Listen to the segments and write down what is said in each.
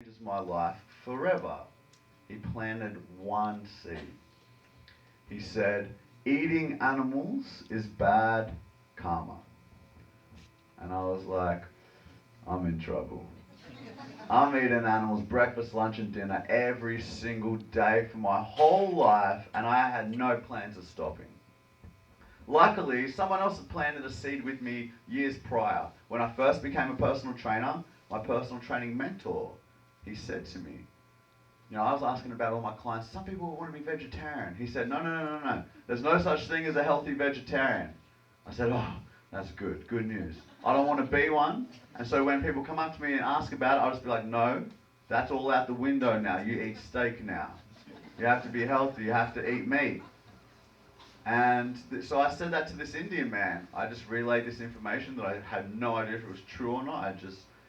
changes my life forever. He planted one seed. He said, eating animals is bad karma. And I was like, I'm in trouble. I'm eating animals breakfast, lunch, and dinner every single day for my whole life, and I had no plans of stopping. Luckily, someone else had planted a seed with me years prior. When I first became a personal trainer, my personal training mentor, he said to me, I was asking about all my clients, some people want to be vegetarian. He said, no. There's no such thing as a healthy vegetarian. I said, oh, that's good news. I don't want to be one. And so when people come up to me and ask about it, I'll just be like, no, that's all out the window now. You eat steak now. You have to be healthy. You have to eat meat. And so I said that to this Indian man. I just relayed this information that I had no idea if it was true or not.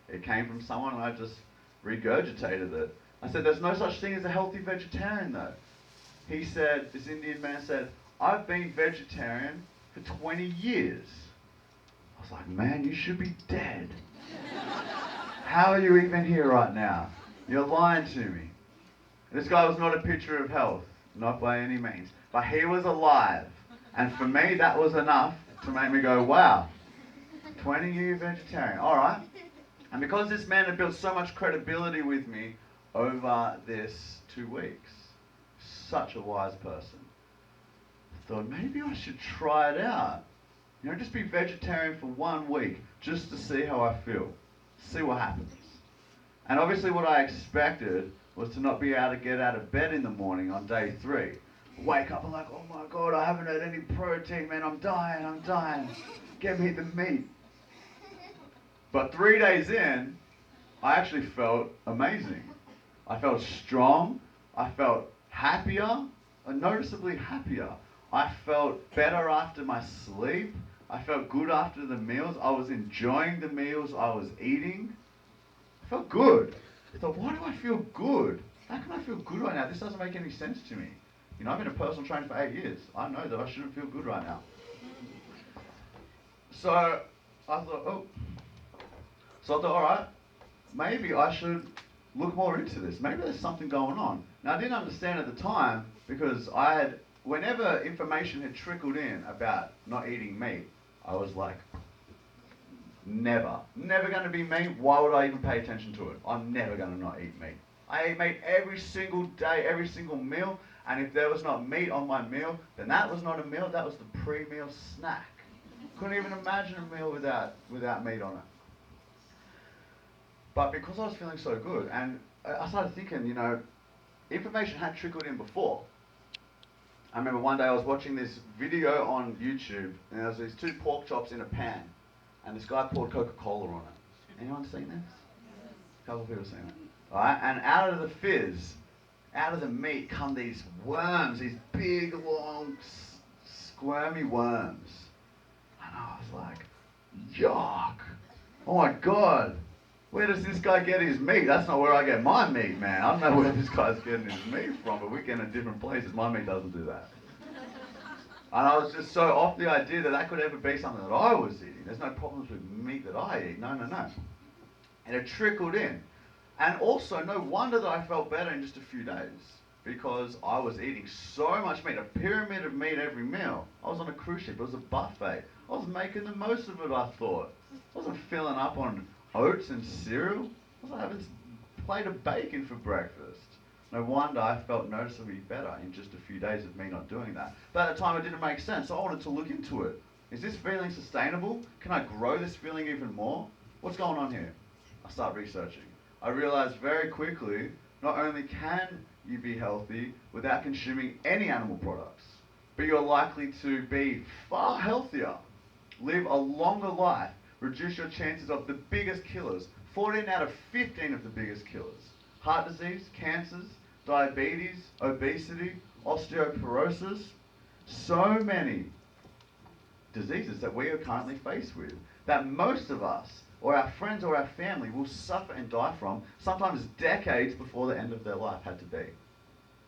It came from someone and I just regurgitated it. I said, there's no such thing as a healthy vegetarian though. This Indian man said, I've been vegetarian for 20 years. I was like, man, you should be dead. How are you even here right now? You're lying to me. This guy was not a picture of health, not by any means. But he was alive. And for me, that was enough to make me go, wow, 20-year vegetarian, all right. And because this man had built so much credibility with me over this 2 weeks, such a wise person, I thought maybe I should try it out. Just be vegetarian for 1 week, just to see how I feel, see what happens. And obviously what I expected was to not be able to get out of bed in the morning on day 3. Wake up and like, oh my God, I haven't had any protein, man, I'm dying. Get me the meat. But 3 days in, I actually felt amazing. I felt strong, I felt happier, noticeably happier. I felt better after my sleep. I felt good after the meals. I was enjoying the meals I was eating. I felt good. I thought, why do I feel good? How can I feel good right now? This doesn't make any sense to me. I've been a personal trainer for 8 years. I know that I shouldn't feel good right now. So I thought, all right, maybe I should look more into this. Maybe there's something going on. Now, I didn't understand at the time because whenever information had trickled in about not eating meat, I was like, never going to be meat. Why would I even pay attention to it? I'm never going to not eat meat. I ate meat every single day, every single meal, and if there was not meat on my meal, then that was not a meal, that was the pre-meal snack. Couldn't even imagine a meal without meat on it. But because I was feeling so good, and I started thinking, information had trickled in before. I remember one day I was watching this video on YouTube, and there was these 2 pork chops in a pan, and this guy poured Coca-Cola on it. Anyone seen this? A couple of people seen it. Alright, and out of the fizz, out of the meat come these worms, these big, long, squirmy worms. And I was like, yuck. Oh my God. Where does this guy get his meat? That's not where I get my meat, man. I don't know where this guy's getting his meat from, but we're getting it different places. My meat doesn't do that. And I was just so off the idea that could ever be something that I was eating. There's no problems with meat that I eat. No. And it trickled in. And also, no wonder that I felt better in just a few days. Because I was eating so much meat, a pyramid of meat every meal. I was on a cruise ship, it was a buffet. I was making the most of it, I thought. I wasn't filling up on oats and cereal. I was having a plate of bacon for breakfast. No wonder I felt noticeably better in just a few days of me not doing that. But at the time it didn't make sense, so I wanted to look into it. Is this feeling sustainable? Can I grow this feeling even more? What's going on here? I start researching. I realized very quickly, not only can you be healthy without consuming any animal products, but you're likely to be far healthier, live a longer life, reduce your chances of the biggest killers, 14 out of 15 of the biggest killers. Heart disease, cancers, diabetes, obesity, osteoporosis, so many diseases that we are currently faced with that most of us or our friends or our family will suffer and die from, sometimes decades before the end of their life had to be.